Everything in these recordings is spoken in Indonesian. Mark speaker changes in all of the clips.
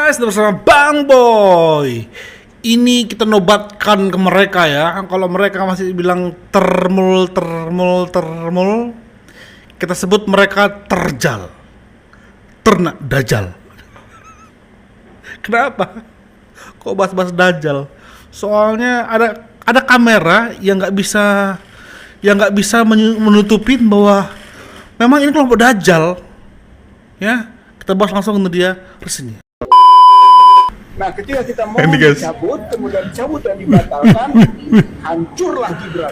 Speaker 1: guys, bersama Bang Boy. Ini kita nobatkan ke mereka ya. Kalau mereka masih bilang termul, kita sebut mereka terjal, ternak dajal. Kenapa? Kok bahas-bahas dajal? Soalnya ada kamera yang nggak bisa menutupin bahwa memang ini kelompok dajal. Ya, kita bahas langsung ke dia resmi.
Speaker 2: Nah, ketika kita mau dicabut, kemudian dicabut dan dibatalkan, hancurlah Gibran.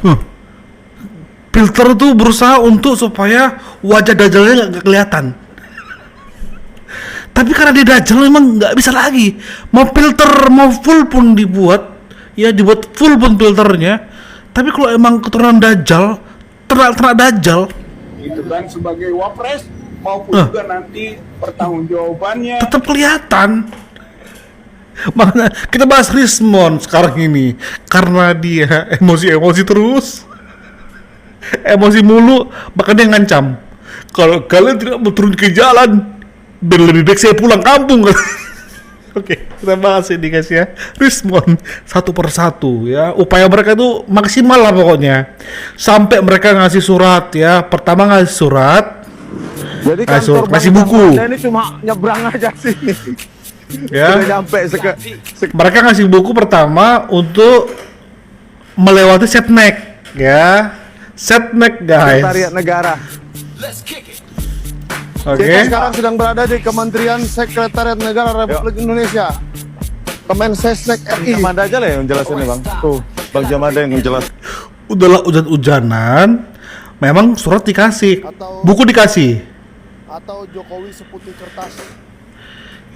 Speaker 1: Filter tuh berusaha untuk supaya wajah dajalnya nggak kelihatan. Tapi karena dia dajal memang nggak bisa lagi. Mau filter mau full pun dibuat, ya dibuat full pun filternya. Tapi kalau emang keturunan dajal, ternak dajal,
Speaker 2: Itu kan sebagai wapres maupun juga nanti pertanggungjawabannya
Speaker 1: tetap kelihatan. Makanya kita bahas Rismon sekarang ini karena dia emosi terus, emosi mulu, bahkan dia ngancam kalau kalian tidak mau turun ke jalan, lebih baik saya pulang kampung. Oke, kita bahas ini guys ya, Rismon satu persatu ya. Upaya mereka itu maksimal lah pokoknya, sampai mereka ngasih surat ya. Pertama ngasih surat,
Speaker 3: jadi
Speaker 1: kasih buku.
Speaker 3: Ini cuma nyebrang aja sih.
Speaker 1: Ya.
Speaker 3: Sudah nyampe
Speaker 1: Mereka ngasih buku pertama untuk melewati setnek ya. Setnek guys.
Speaker 3: Sekretariat Negara.
Speaker 1: Oke.
Speaker 3: Kita sekarang sedang berada di Kementerian Sekretariat Negara Republik Indonesia. Kemensesnek RI.
Speaker 4: Jamada aja lah yang jelasin nih bang. Tuh, Bang Jamada yang menjelaskan.
Speaker 1: Udahlah hujan-hujanan, memang surat dikasih, buku dikasih.
Speaker 5: Atau Jokowi seputih kertas.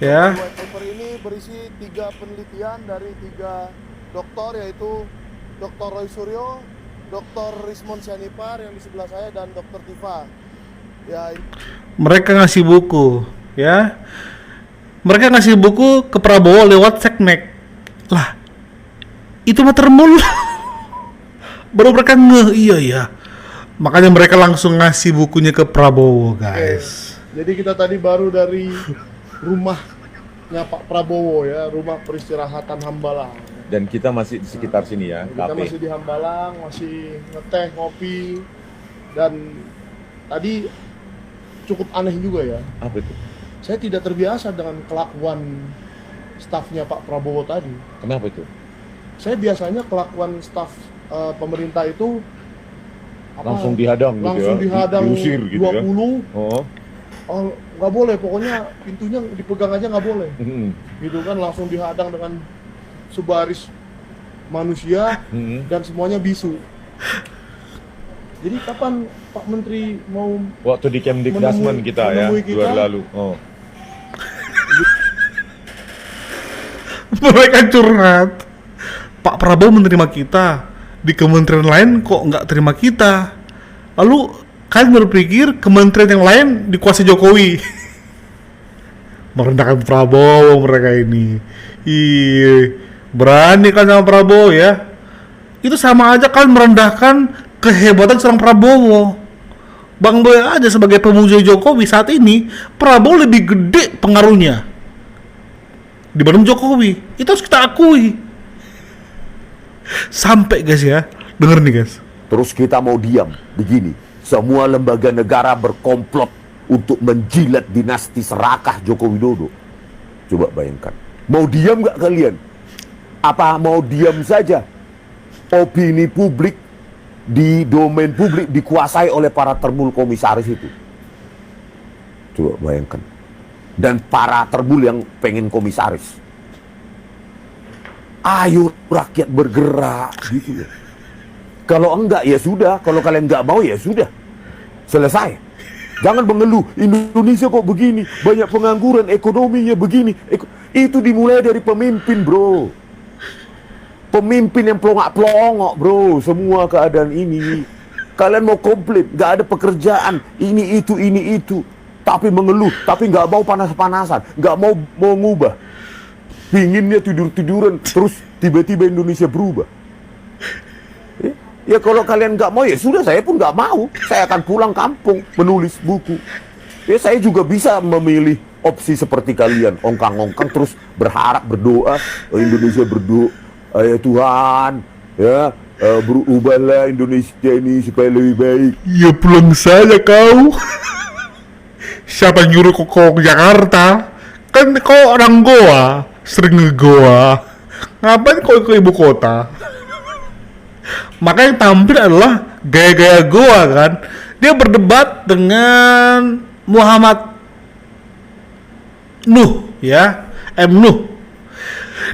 Speaker 1: Ya.
Speaker 5: White paper ini berisi 3 penelitian dari 3 dokter, yaitu Dr. Roy Suryo, Dr. Rismon Sianipar yang di sebelah saya, dan Dr. Tifa. Ya,
Speaker 1: Mereka ngasih buku, ya. Mereka ngasih buku ke Prabowo lewat seknek. Lah, itu mah termul. Baru mereka iya ya. Makanya mereka langsung ngasih bukunya ke Prabowo, guys.
Speaker 5: jadi kita tadi baru dari rumahnya Pak Prabowo ya, rumah peristirahatan Hambalang.
Speaker 4: Dan kita masih di sekitar sini ya,
Speaker 5: Kita
Speaker 4: KP.
Speaker 5: masih di Hambalang, masih ngeteh, ngopi, dan tadi cukup aneh juga ya.
Speaker 4: Apa itu?
Speaker 5: Saya tidak terbiasa dengan kelakuan stafnya Pak Prabowo tadi.
Speaker 4: Kenapa itu?
Speaker 5: Saya biasanya kelakuan staf pemerintah itu
Speaker 4: Langsung dihadang gitu
Speaker 5: langsung
Speaker 4: ya?
Speaker 5: dihadang
Speaker 4: Diusir gitu
Speaker 5: 20.
Speaker 4: Oh.
Speaker 5: Oh, nggak boleh, pokoknya pintunya dipegang aja nggak boleh.
Speaker 4: Hmm.
Speaker 5: Gitu kan, langsung dihadang dengan sebaris manusia dan semuanya bisu. Jadi kapan Pak Menteri mau
Speaker 4: Waktu di Kemdikbudrismen kita ya,
Speaker 5: menemui kita?
Speaker 4: 2 hari lalu. Oh.
Speaker 1: Mereka curhat. Pak Prabowo menerima kita, di kementerian lain kok nggak terima kita. Lalu kalian berpikir kementerian yang lain dikuasai Jokowi. Merendahkan Prabowo mereka ini. Iya, berani kan sama Prabowo ya. Itu sama aja kan merendahkan kehebatan seorang Prabowo. Bang Boy aja sebagai pemuja Jokowi saat ini, Prabowo lebih gede pengaruhnya dibanding Jokowi. Itu harus kita akui. Sampai guys ya, denger nih guys.
Speaker 6: Terus kita mau diam begini. Semua lembaga negara berkomplot untuk menjilat dinasti serakah Joko Widodo. Coba bayangkan. Mau diam nggak kalian? Apa mau diam saja? Opini publik di domain publik dikuasai oleh para terbul komisaris itu. Coba bayangkan. Dan para terbul yang pengen komisaris. Ayo rakyat bergerak gitu ya. Kalau enggak ya sudah, kalau kalian enggak mau ya sudah. Selesai. Jangan mengeluh, Indonesia kok begini, banyak pengangguran, ekonominya begini. Itu dimulai dari pemimpin, bro. Pemimpin yang pelongak-pelongok, bro, semua keadaan ini. Kalian mau komplain, nggak ada pekerjaan, ini itu. Tapi mengeluh, tapi nggak mau panas-panasan, nggak mau ngubah. Pinginnya tidur-tiduran, terus tiba-tiba Indonesia berubah. Ya kalau kalian nggak mau ya sudah, saya pun nggak mau. Saya akan pulang kampung, menulis buku. Ya saya juga bisa memilih opsi seperti kalian, ongkang-ongkang terus berharap, berdoa, Indonesia berdoa, ya Tuhan, ya berubahlah Indonesia ini supaya lebih baik.
Speaker 1: Ya pulang saja kau. Siapa yang nyuruh kau ke Jakarta? Kan kau orang Goa, sering nge-Goa. Ngapain kau ke ibu kota? Maka yang tampil adalah gaya-gaya Goa kan. Dia berdebat dengan Muhammad Nuh, ya, M. Nuh.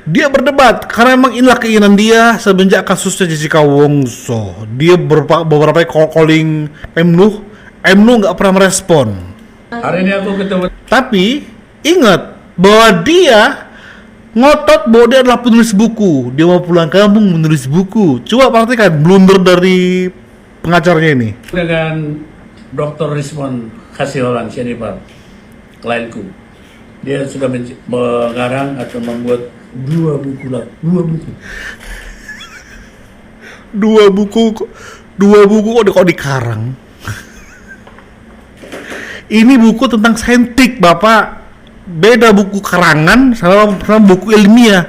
Speaker 1: Dia berdebat karena memang inilah keinginan dia semenjak kasusnya Jessica Wongso. Dia beberapa calling M. Nuh nggak pernah merespon.
Speaker 7: Hari ini aku ketemu.
Speaker 1: Tapi ingat bahwa dia ngotot bahwa dia adalah penulis buku. Dia mau pulang kampung menulis buku. Coba perhatikan blunder dari pengacaranya ini.
Speaker 7: Dengan Dr. Rismon Hasiholan Sianipar, klienku. Dia sudah mengarang atau membuat dua buku.
Speaker 1: Dua buku kok dikarang. Ini buku tentang saintik, Bapak. Beda buku karangan sama buku ilmiah.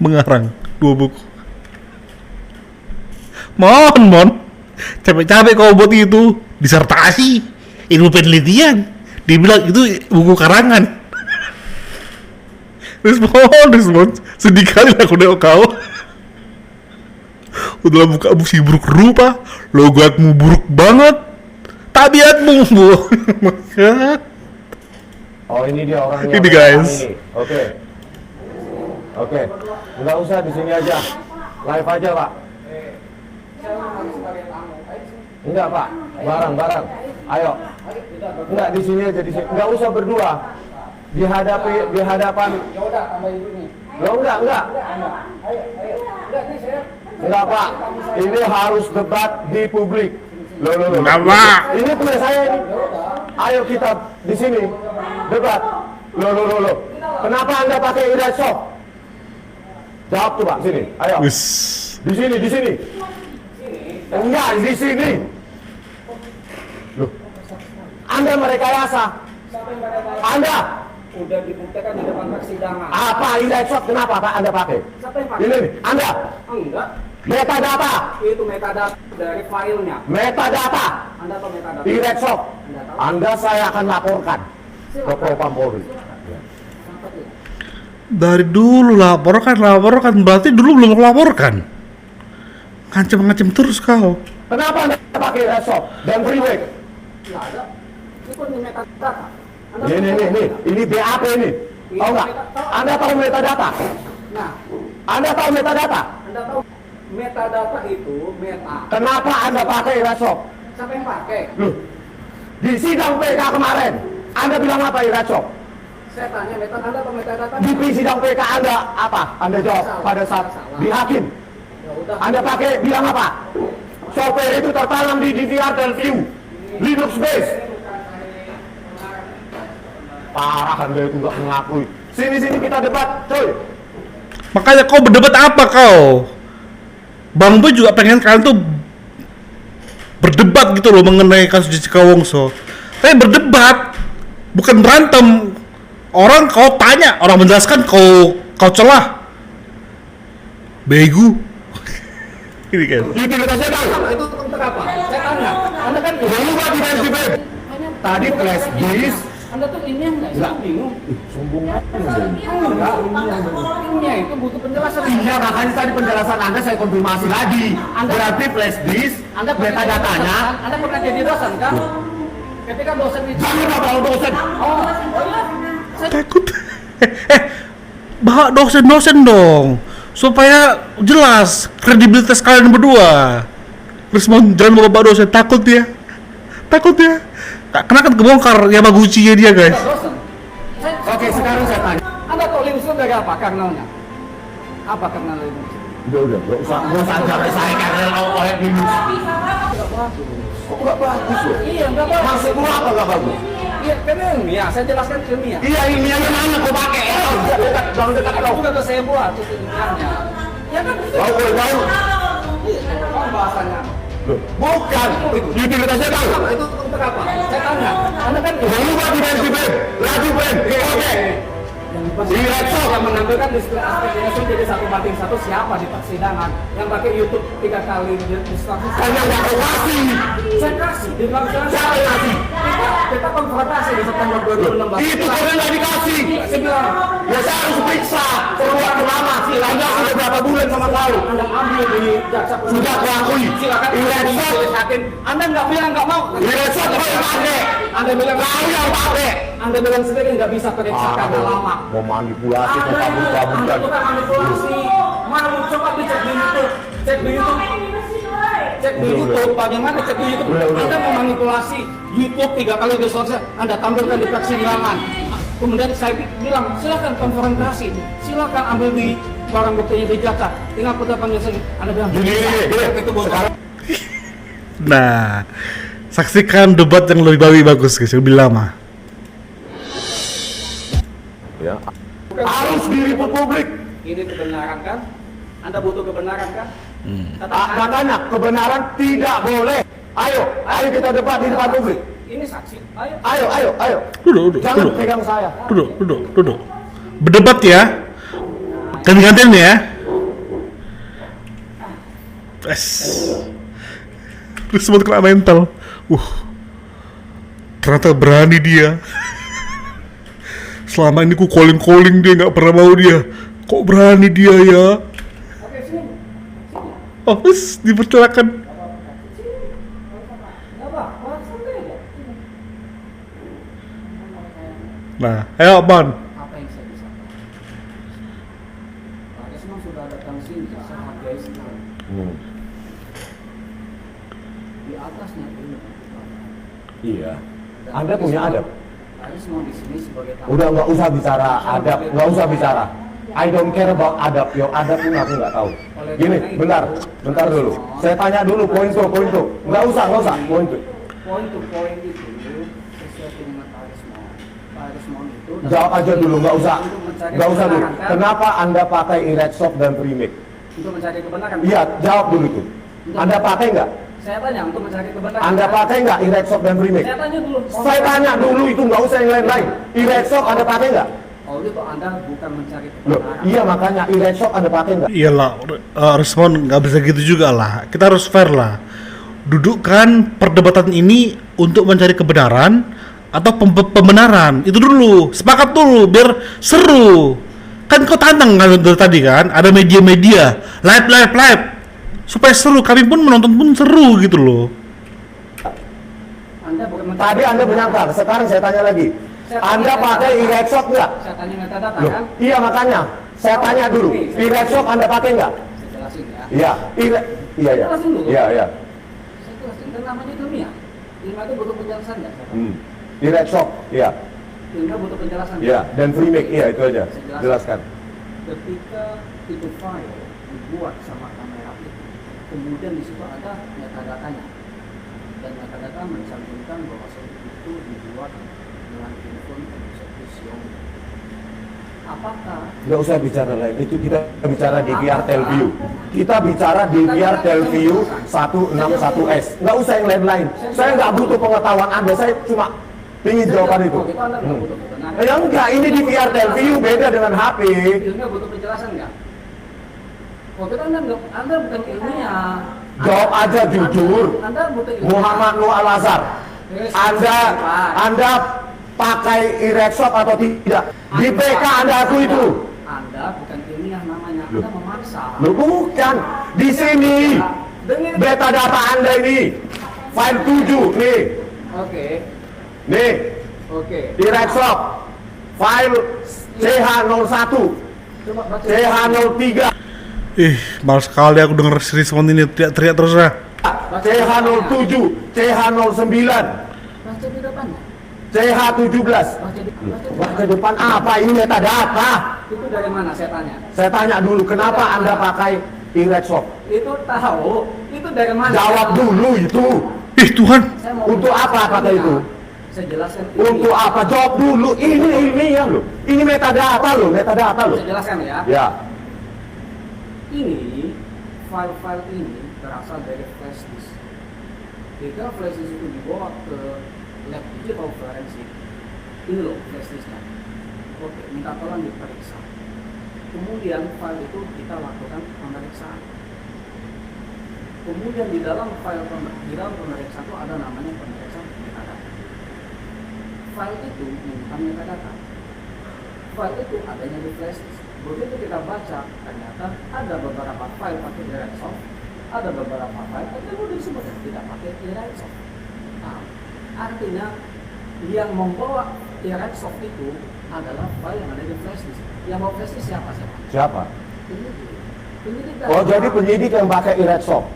Speaker 1: Mengarang dua buku. Mon. Capek-capek kau buat itu. Disertasi. Ilmu penelitian. Dibilang itu buku karangan. Respon. Sedih kali aku nengok kau. Udah buka busi buruk rupa. Logatmu buruk banget. Tabiatmu bu.
Speaker 6: Oh ini dia orangnya.
Speaker 1: Ini guys.
Speaker 6: Oke. Nggak usah di sini aja. Live aja Pak. Enggak Pak. Barang. Ayo. Enggak di sini aja di sini. Enggak usah berdua. Di hadapan. Ya udah tambahin ini. Enggak. Enggak Pak. Ini harus debat di publik. Loh.
Speaker 1: Kenapa?
Speaker 6: Ini teman saya ini. Ayo kita di sini debat. Loh. Kenapa Anda pakai Irashop? Jawab tuh Pak, sini. Ayo.
Speaker 1: Wis.
Speaker 6: Di sini. Enggak, di sini. Loh. Anda merekayasa. Anda
Speaker 8: udah dibuktikan di depan persidangan.
Speaker 6: apa Irashop? Kenapa Pak Anda pakai?
Speaker 8: Siapa yang pakai?
Speaker 6: Ini Anda.
Speaker 8: Enggak.
Speaker 6: Metadata.
Speaker 8: Itu metadata dari filenya.
Speaker 6: Metadata.
Speaker 8: Anda tahu metadata?
Speaker 6: Irashop. Anda saya akan laporkan ke Propam Polri.
Speaker 1: Dari dulu laporkan berarti dulu belum laporkan. Ngancem terus kau.
Speaker 6: Kenapa Anda pakai Irashop dan freeway?
Speaker 8: Nggak ada. Itu di metadata.
Speaker 6: Ini BAP ini. Tahu nggak? Anda tahu metadata?
Speaker 8: Nah,
Speaker 6: Anda tahu metadata?
Speaker 8: Anda tahu metadata itu meta.
Speaker 6: Kenapa Anda pakai Irashop?
Speaker 8: Siapa yang pakai?
Speaker 6: Loh, di sidang PK kemarin, Anda bilang apa Irashop?
Speaker 8: Saya tanya Anda tahu metadata?
Speaker 6: Di sidang PK Anda apa? Anda jawab pada saat di hakim.
Speaker 8: Ya udah.
Speaker 6: Anda pakai bilang apa? Software itu tertanam di DVR dan View, Linux base. Parah Anda itu nggak mengakui. Sini kita debat, coy.
Speaker 1: Makanya kau berdebat apa kau? Bang Boy juga pengen kalian tuh berdebat gitu loh mengenai kasus Jessica Wongso. Tapi berdebat, bukan berantem. Orang kau tanya, orang menjelaskan kau celah. Begu. Ini kan.
Speaker 6: Itu kita sedang.
Speaker 8: Itu tentang apa? Saya tanya. Anda kan
Speaker 6: Berubah di BNPB. Tadi flash disk.
Speaker 8: Anda tuh ini yang nggak bingung.
Speaker 6: Sombong apa?
Speaker 8: Ini itu butuh penjelasan.
Speaker 6: Iya, makanya tadi penjelasan Anda saya konfirmasi lagi. Berarti flash disk,
Speaker 8: Anda pernah
Speaker 6: metadatanya.
Speaker 8: Anda pernah jadi dosen kan? Ketika dosen itu.
Speaker 6: Jangan bawa dosen.
Speaker 8: Oh iya.
Speaker 1: Takut. Bawa dosen dong. Supaya jelas kredibilitas kalian berdua. Respon jangan bawa dosen, takut ya. Karena kan kebongkar Yamaguchi-nya dia guys.
Speaker 8: Dosen.
Speaker 6: Oke, sekarang saya tanya.
Speaker 8: Anda tahu Linux itu dari apa kernelnya? Apa kernel Linux?
Speaker 6: Udah, nggak usah sampai saya karena oleh Linux. Kok nggak bagus loh?
Speaker 8: Iya, nggak bagus.
Speaker 6: Maksudmu apa nggak bagus?
Speaker 8: Iya, kan ilmiah. Saya jelaskan ilmiah.
Speaker 6: Iya, ilmiahnya mana kau pakai? Jangan dekat
Speaker 8: Itu
Speaker 6: kau.
Speaker 8: juga saya buat itu ilmiahnya. Ya kan?
Speaker 6: Tahu.
Speaker 8: Iya, kan bahasanya.
Speaker 6: Bukan, utilitasnya tahu.
Speaker 8: Itu untuk apa? Saya tanya. Anda kan
Speaker 6: Berubah dimensi Ben, lagi Ben, oke.
Speaker 8: yang menampilkan display aspek itu jadi 1:1 siapa di persidangan yang pakai YouTube 3 kali distraksi?
Speaker 6: Karena nggak mau kasih.
Speaker 8: Saya kasih di persidangan.
Speaker 6: Siapa yang kasih?
Speaker 8: Kita konfrontasi di September 2016.
Speaker 6: Itu karena nggak dikasih.
Speaker 8: Saya bilang,
Speaker 6: Ya saya harus periksa, keluar lama. Anda sudah berapa bulan sama kau?
Speaker 8: Anda ambil di jaksa penuntut.
Speaker 6: Sudah kuakui.
Speaker 8: Silakan
Speaker 6: Ireksop.
Speaker 8: hakim. Anda nggak bilang nggak mau.
Speaker 6: Ireksop kau yang pakai.
Speaker 8: Anda bilang
Speaker 6: Kau yang pakai.
Speaker 8: Anda bilang sendiri nggak bisa periksa karena lama.
Speaker 6: Mau manipulasi, mau
Speaker 8: Anda
Speaker 6: kabur-kaburan.
Speaker 8: bukan manipulasi. Mau coba dicek di YouTube. Cek di YouTube. Cek di YouTube. Bagaimana cek di YouTube? Anda memanipulasi YouTube 3 kali distorsi. Anda tampilkan di persidangan. Kemudian saya bilang silakan konfrontasi. Silakan ambil di barang buktinya di jaksa. Tinggal putar penjelasan. Anda bilang
Speaker 6: Gini.
Speaker 8: itu bocor.
Speaker 1: Nah, saksikan debat yang lebih bagus guys, lebih lama.
Speaker 6: Ya. Harus diliput publik.
Speaker 8: Ini kebenaran kan? Anda butuh kebenaran kan?
Speaker 6: Makanya kebenaran tidak boleh. Ayo kita debat di depan publik.
Speaker 8: Ini saksi. Ayo.
Speaker 6: Ayo.
Speaker 1: Duduk.
Speaker 6: Jangan pegang saya.
Speaker 1: Duduk. Berdebat ya. Ganti-gantian ya. Rismon kena mental. Ternyata berani dia. Selama ini ku calling dia, nggak pernah mau dia. Kok berani dia ya?
Speaker 8: Oke, sini.
Speaker 1: Oh, dipersilakan. Nah, ayo Ban.
Speaker 8: Apa yang saya bisa? Pak Rismon sudah datang sini, saya hargai sekali. Di atasnya ini.
Speaker 6: Iya. Anda punya adab.
Speaker 8: Pak Rismon di sini sebagai tamu.
Speaker 6: Udah nggak usah bicara adab, nggak usah bicara. I don't care about adab, yo adab pun aku nggak tahu. Gini, bentar dulu. Saya tanya dulu poin tuh. Nggak usah, poin tuh.
Speaker 8: Poin to poin itu sesuai dengan Pak Rismon. Pak Rismon itu
Speaker 6: Jawab aja dulu, nggak usah dulu.
Speaker 8: kebenaran, kan?
Speaker 6: Kenapa Anda pakai Ireksop dan Remake?
Speaker 8: Untuk mencari kebenaran.
Speaker 6: Iya, jawab dulu tuh. Anda pakai nggak?
Speaker 8: Saya tanya untuk mencari kebenaran.
Speaker 6: Anda pakai nggak Ireksop dan Remake?
Speaker 8: Saya tanya dulu.
Speaker 6: Saya tanya dulu itu, nggak usah yang lain-lain. Ireksop Anda pakai nggak?
Speaker 8: Oh, itu Anda bukan mencari
Speaker 6: Loh,
Speaker 8: kebenaran.
Speaker 6: iya makanya Ireksop Anda pakai nggak?
Speaker 1: Iyalah, Rismon nggak bisa gitu juga lah. Kita harus fair lah. Dudukkan perdebatan ini untuk mencari kebenaran atau pembenaran. Itu dulu, sepakat dulu biar seru. Kan kau tantang kan dari tadi kan, ada media-media live supaya seru. Kami pun menonton pun seru gitu loh.
Speaker 8: Anda bukan mencari
Speaker 6: Tadi Anda menyangkal, sekarang saya tanya lagi. Anda pakai Ireksop nggak?
Speaker 8: Saya tanya metadata
Speaker 6: Loh,
Speaker 8: kan?
Speaker 6: iya makanya. Saya tanya dulu, Ireksop Anda pakai nggak?
Speaker 8: Saya jelasin ya.
Speaker 6: Iya, iya.
Speaker 8: Jelasin dulu.
Speaker 6: Iya.
Speaker 8: Saya jelasin, kan namanya ilmiah. Ilmiah itu butuh penjelasan nggak?
Speaker 6: Ireksop, iya.
Speaker 8: Ilmiah butuh penjelasan.
Speaker 6: Iya, dan Remake, iya itu aja. Jelaskan.
Speaker 8: Ketika itu file dibuat sama kamera itu, kemudian di situ ada metadatanya. Dan metadata mencantumkan bahwa itu dibuat dengan handphone eksekusi. Apakah
Speaker 6: Nggak usah bicara lain, itu kita bicara DVR Telview. Kita bicara DVR Telview 161S. Nggak usah yang lain-lain. Saya nggak butuh pengetahuan Anda, saya cuma ingin jawaban itu.
Speaker 8: itu Anda nggak butuh kebenaran?
Speaker 6: Ya enggak, ini DVR Telview beda dengan HP.
Speaker 8: Ilmiah butuh penjelasan nggak? Waktu itu Anda bukan ilmiah.
Speaker 6: Jawab aja jujur.
Speaker 8: Anda butuh ilmiah.
Speaker 6: Muhammad Nur Al Azhar. Anda pakai Ireksop atau tidak? Di PK Anda aku itu.
Speaker 8: Anda bukan ilmiah namanya. Anda memaksa.
Speaker 6: Loh bukan. Di sini.
Speaker 8: Dengan
Speaker 6: Metadata Anda ini. File 7 nih.
Speaker 8: Oke.
Speaker 6: Nih.
Speaker 8: Oke.
Speaker 6: Ireksop. File CH01.
Speaker 8: Coba baca.
Speaker 6: CH03.
Speaker 1: Males sekali aku denger si Rismon ini teriak-teriak terus lah.
Speaker 6: CH07. CH09.
Speaker 8: Baca di depannya.
Speaker 6: CH17.
Speaker 8: Baca di
Speaker 6: Wah, ke depan apa ini metadata?
Speaker 8: Itu dari mana saya tanya?
Speaker 6: Saya tanya dulu, kenapa Anda pakai Ireksop?
Speaker 8: Itu tahu. Itu dari mana?
Speaker 6: Jawab dulu itu.
Speaker 1: Tuhan.
Speaker 8: Saya mau
Speaker 6: Untuk apa pakai itu?
Speaker 8: Saya jelaskan.
Speaker 6: Untuk apa? Jawab dulu. Ini ya loh. Ini metadata loh, metadata loh.
Speaker 8: Saya jelaskan ya.
Speaker 6: Ya.
Speaker 8: Ini file-file ini berasal dari flash disk. Ketika flash disk itu dibawa ke lab digital forensik, ini loh flash disknya. Oke, minta tolong diperiksa. Kemudian file itu kita lakukan pemeriksaan. Kemudian di dalam pemeriksaan itu ada namanya pemeriksaan metadata. File itu bukan metadata. File itu adanya di flash disk. Begitu kita baca, ternyata ada beberapa file pakai direct soft, ada beberapa file yang disebut tidak pakai direct soft. Nah, artinya yang membawa direct soft itu adalah file yang ada di flash disk. Yang bawa flash disk siapa?
Speaker 6: Siapa?
Speaker 8: Penyidik.
Speaker 6: Oh, jadi penyidik yang pakai e-soft.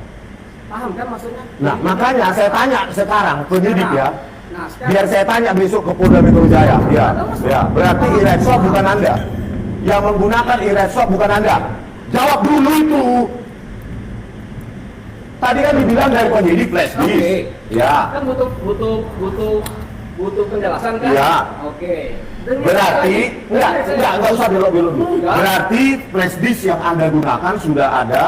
Speaker 8: Paham kan maksudnya?
Speaker 6: Nah, makanya saya tanya sekarang penyidik ya.
Speaker 8: Nah, sekarang
Speaker 6: Biar saya tanya besok ke Polda Metro Jaya. Ya. Berarti e-soft bukan Anda. Yang menggunakan e-soft bukan Anda. Jawab dulu itu. Tadi kan dibilang dari penyidik flash disk.
Speaker 8: Oke.
Speaker 6: Ya.
Speaker 8: Kan butuh penjelasan kan?
Speaker 6: Iya.
Speaker 8: Oke.
Speaker 6: Berarti enggak usah belok-belok dulu.
Speaker 8: Enggak.
Speaker 6: Berarti flash disk yang Anda gunakan sudah ada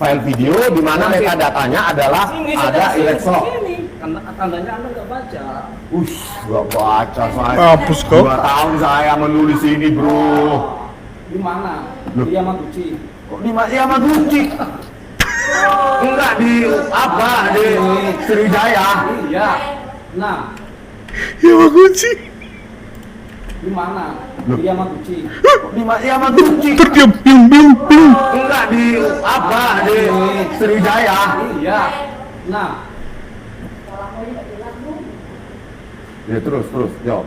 Speaker 6: file video di mana metadatanya adalah
Speaker 8: Sini,
Speaker 6: ada e-soft.
Speaker 8: Ini tandanya Anda nggak baca.
Speaker 6: Gak baca saya.
Speaker 1: Hapus kau.
Speaker 6: 2 tahun saya menulis ini, bro.
Speaker 8: Di mana?
Speaker 6: Loh.
Speaker 8: Di Yamaguchi.
Speaker 6: Kok di Yamaguchi? Enggak di apa? Di Sriwijaya.
Speaker 8: Iya. Nah,
Speaker 1: Yamaguchi.
Speaker 8: di mana?
Speaker 6: Loh.
Speaker 8: Di Yamaguchi.
Speaker 6: Kok di Yamaguchi?
Speaker 1: Terdiam, biung.
Speaker 6: Enggak di apa? Di Sriwijaya.
Speaker 8: Iya. Nah,
Speaker 6: Ya terus jawab.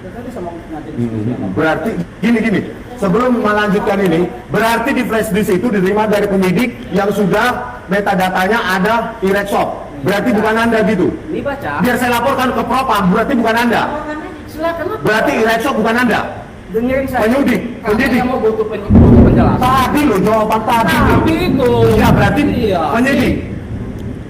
Speaker 8: tadi sama ngajarin
Speaker 6: Berarti gini. Sebelum melanjutkan ini, berarti di flash disk itu diterima dari penyidik yang sudah metadatanya ada e-soft. Berarti bukan Anda gitu.
Speaker 8: Ini baca.
Speaker 6: Biar saya laporkan ke Propam, berarti bukan Anda.
Speaker 8: Silakan.
Speaker 6: Berarti e-soft bukan Anda.
Speaker 8: Dengerin saya.
Speaker 6: Penyidik.
Speaker 8: Saya mau butuh penjelasan.
Speaker 6: Tadi loh jawaban tadi.
Speaker 8: Tapi itu.
Speaker 6: Ya berarti
Speaker 8: Iya.
Speaker 6: penyidik.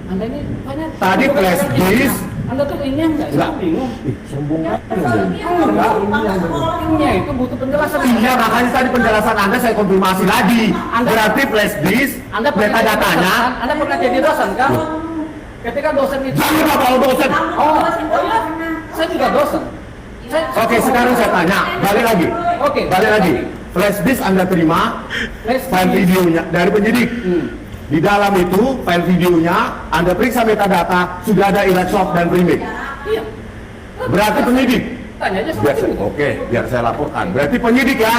Speaker 8: Anda ini banyak.
Speaker 6: Tadi flash disk.
Speaker 8: Anda tuh ini enggak? Saya bingung.
Speaker 6: Sombong aja.
Speaker 8: Enggak, ini itu butuh penjelasan.
Speaker 6: Iya, makanya tadi penjelasan Anda saya konfirmasi lagi. Berarti flash disk,
Speaker 8: Anda pernah jadi dosen,
Speaker 6: metadatanya.
Speaker 8: kan? Anda pernah jadi dosen kan? Ketika dosen itu.
Speaker 6: Jangan kalau dosen.
Speaker 8: Oh iya, saya juga dosen.
Speaker 6: Oke, sekarang saya tanya, balik lagi.
Speaker 8: Oke.
Speaker 6: Balik lagi. Flash disk Anda terima, file videonya dari penyidik. Di dalam itu file videonya Anda periksa metadata, sudah ada e-soft dan remake.
Speaker 8: Iya.
Speaker 6: Berarti penyidik.
Speaker 8: Tanya aja sama
Speaker 6: Biar
Speaker 8: penyidik.
Speaker 6: oke, biar saya laporkan. Berarti penyidik ya.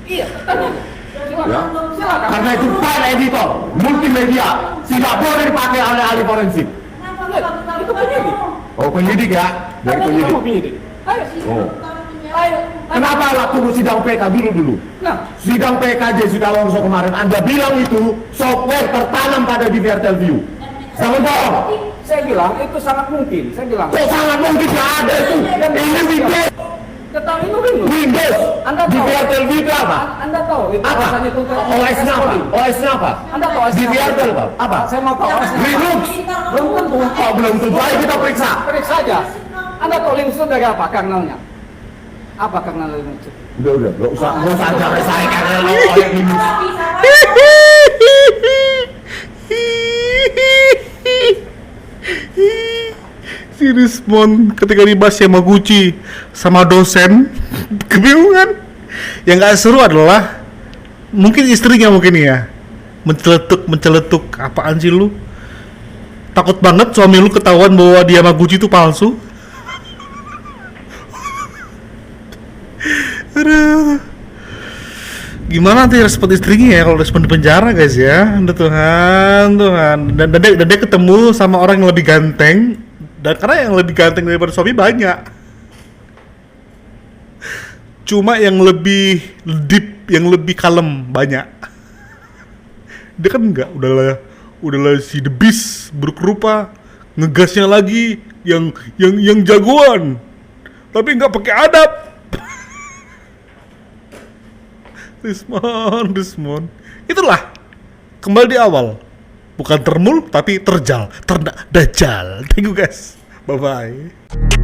Speaker 8: Iya, tanya. Silakan.
Speaker 6: Ya.
Speaker 8: Silakan.
Speaker 6: Karena itu file editor, multimedia, tidak boleh dipakai oleh ahli forensik.
Speaker 8: Itu penyidik.
Speaker 6: Oh penyidik ya, dari
Speaker 8: Tanya
Speaker 6: penyidik.
Speaker 8: sama penyidik. Ayo.
Speaker 6: Oh.
Speaker 8: Ayo.
Speaker 6: Kenapa waktu sidang PK dulu?
Speaker 8: Nah,
Speaker 6: Sidang PKJ sudah longsor kemarin, Anda bilang itu software tertanam pada DVR Teleview. Sama bohong.
Speaker 8: saya bilang itu sangat mungkin. Saya bilang.
Speaker 6: Kok sangat mungkin tidak ada itu. Ini Windows.
Speaker 8: Ketahui itu Windows.
Speaker 6: Windows.
Speaker 8: Anda tahu.
Speaker 6: DVR Teleview itu apa?
Speaker 8: Anda tahu itu
Speaker 6: Apa?
Speaker 8: rasanya itu
Speaker 6: OS-nya apa? OS-nya apa?
Speaker 8: Anda tahu OS-nya
Speaker 6: DVR
Speaker 8: apa?
Speaker 6: Teleview apa?
Speaker 8: Saya mau tahu OS-nya apa.
Speaker 6: Linux.
Speaker 8: Belum tentu.
Speaker 6: Oh belum tentu. Ayo kita periksa.
Speaker 8: Periksa saja. Anda tahu Linux itu dari apa kernelnya? Apa kernel Linux?
Speaker 6: Udah, nggak usah ajarin saya karena oleh Linux.
Speaker 1: Si Rismon ketika dibahas Yamaguchi sama dosen kebingungan. Yang gak seru adalah mungkin istrinya mungkin ya menceletuk apaan sih lu, takut banget suami lu ketahuan bahwa dia Yamaguchi itu palsu. Aduh. Gimana nanti respon istrinya ya kalau respon di penjara guys ya. Aduh Tuhan. Dan dia ketemu sama orang yang lebih ganteng. Dan karena yang lebih ganteng daripada suami banyak. Cuma yang lebih deep, yang lebih kalem banyak. Dia kan enggak, udahlah si The Beast buruk rupa, ngegasnya lagi yang jagoan. Tapi enggak pakai adab. Rismon. Itulah kembali di awal. Bukan termul tapi terjal, dajal. Thank you guys. Bye bye.